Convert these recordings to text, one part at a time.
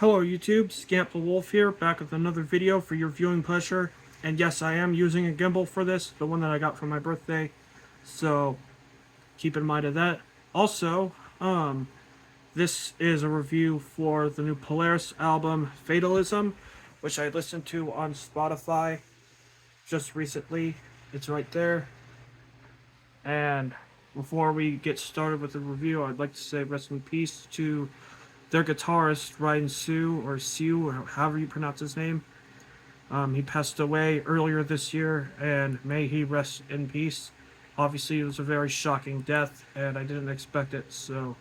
Hello YouTube, Scamp the Wolf here, back with another video for your viewing pleasure. And yes, I am using a gimbal for this, the one that I got for my birthday. So, keep in mind of that. Also, this is a review for the new Polaris album, Fatalism, which I listened to on Spotify just recently. It's right there. And before we get started with the review, I'd like to say rest in peace to their guitarist, Ryan Sue, or Sue, or however you pronounce his name. He passed away earlier this year, and may he rest in peace. Obviously, it was a very shocking death, and I didn't expect it, so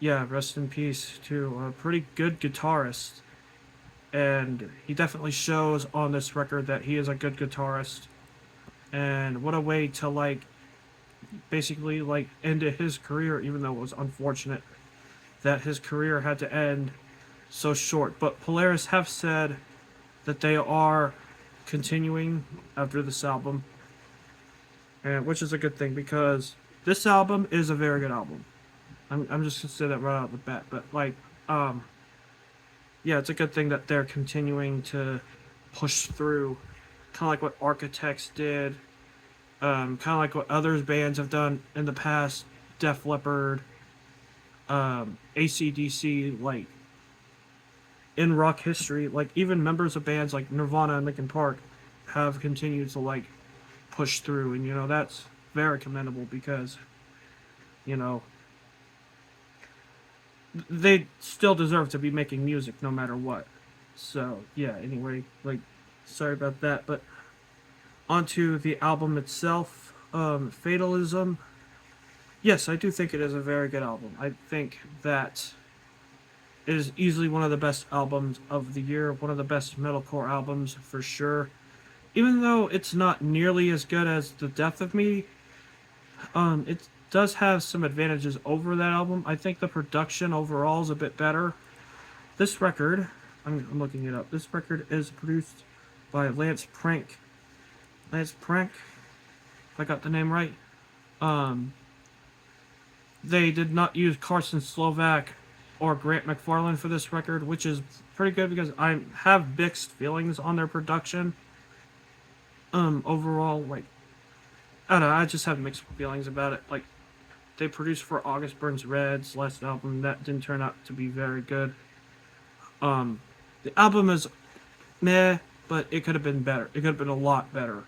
yeah, rest in peace to a pretty good guitarist. And he definitely shows on this record that he is a good guitarist. And what a way to, basically, end his career, even though it was unfortunate that his career had to end so short. But Polaris have said that they are continuing after this album, and which is a good thing because this album is a very good album. I'm just gonna say that right out the bat. But yeah, it's a good thing that they're continuing to push through, kind of like what Architects did, kind of like what other bands have done in the past, Def Leppard, AC/DC, in rock history, even members of bands like Nirvana and Linkin Park have continued to push through, and that's very commendable because you know they still deserve to be making music no matter what. So yeah, anyway, sorry about that, but onto the album itself. Fatalism, yes, I do think it is a very good album. I think that it is easily one of the best albums of the year, one of the best metalcore albums for sure. Even though it's not nearly as good as The Death of Me, it does have some advantages over that album. I think the production overall is a bit better. This record, I'm looking it up. This record is produced by Lance Prank. Lance Prank, if I got the name right. They did not use Carson Slovak or Grant McFarlane for this record, which is pretty good because I have mixed feelings on their production. Overall, I don't know, I just have mixed feelings about it. They produced for August Burns Red's last album, that didn't turn out to be very good. The album is meh, but it could have been better. It could have been a lot better.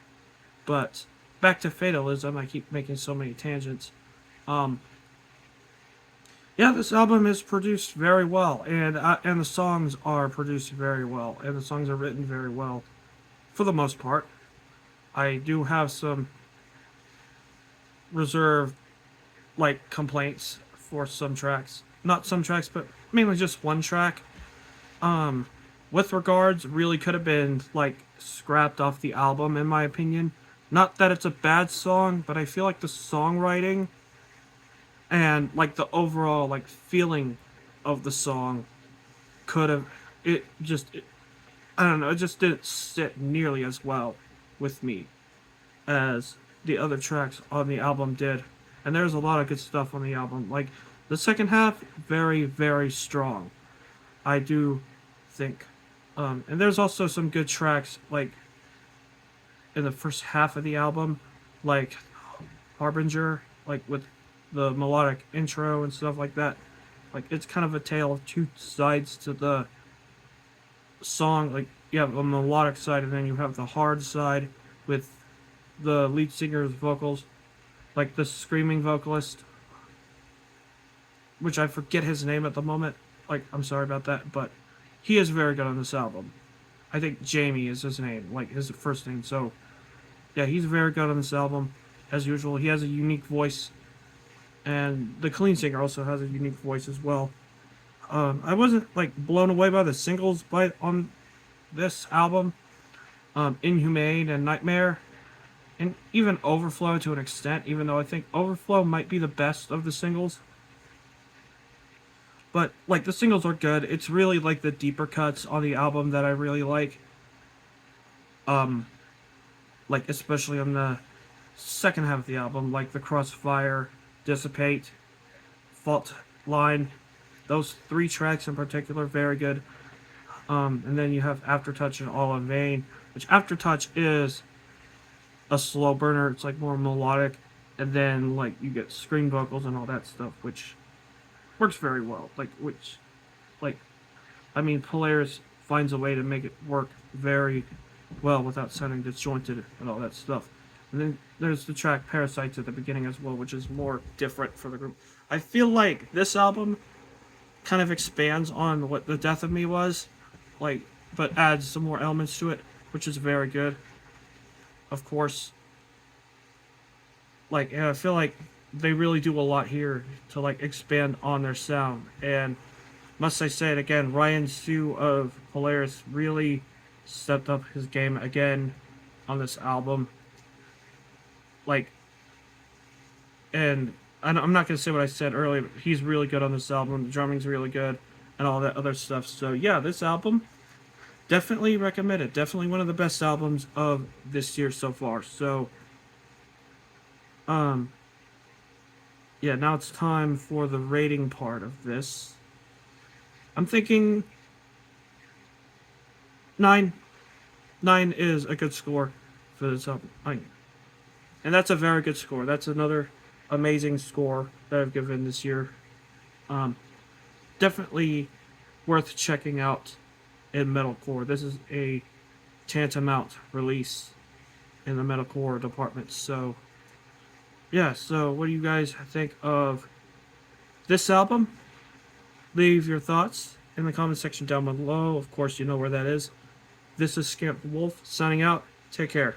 But back to Fatalism, I keep making so many tangents. Yeah, this album is produced very well, and the songs are produced very well, and the songs are written very well, for the most part. I do have some reserved, complaints for some tracks. Not some tracks, but mainly just one track. With Regards really could have been, scrapped off the album, in my opinion. Not that it's a bad song, but I feel like the songwriting and the overall feeling of the song could have I don't know, it just didn't sit nearly as well with me as the other tracks on the album did. And there's a lot of good stuff on the album. The second half, very, very strong, I do think. And there's also some good tracks in the first half of the album, like Harbinger, with the melodic intro and stuff like that. It's kind of a tale of two sides to the song. You have a melodic side, and then you have the hard side with the lead singer's vocals, the screaming vocalist, which I forget his name at the moment. I'm sorry about that, but he is very good on this album. I think Jamie is his name, his first name. So yeah, he's very good on this album. As usual, he has a unique voice, and the clean singer also has a unique voice as well. I wasn't blown away by the singles on this album. Inhumane and Nightmare, and even Overflow to an extent, even though I think Overflow might be the best of the singles. But the singles are good. It's really the deeper cuts on the album that I really like. Especially on the second half of the album, the Crossfire, Dissipate, Fault Line, Those 3 tracks in particular, very good. And then you have Aftertouch and All in Vain, which Aftertouch is a slow burner. It's like more melodic, and then like you get scream vocals and all that stuff, which works very well. Like I mean, Polaris finds a way to make it work very well without sounding disjointed and all that stuff. And then there's the track Parasites at the beginning as well, which is more different for the group. I feel like this album kind of expands on what The Death of Me was, like, but adds some more elements to it, which is very good. Of course, like, and I feel like they really do a lot here to like expand on their sound. And must I say it again, Ryan Sue of Polaris really stepped up his game again on this album. Like, and I'm not going to say what I said earlier, but he's really good on this album. The drumming's really good and all that other stuff. So yeah, this album, definitely recommend it. Definitely one of the best albums of this year so far. So, yeah, now it's time for the rating part of this. I'm thinking 9. 9 is a good score for this album. And that's a very good score. That's another amazing score that I've given this year. Definitely worth checking out in metalcore. This is a tantamount release in the metalcore department. So, yeah, so what do you guys think of this album? Leave your thoughts in the comment section down below. Of course, you know where that is. This is Scamp the Wolf signing out. Take care.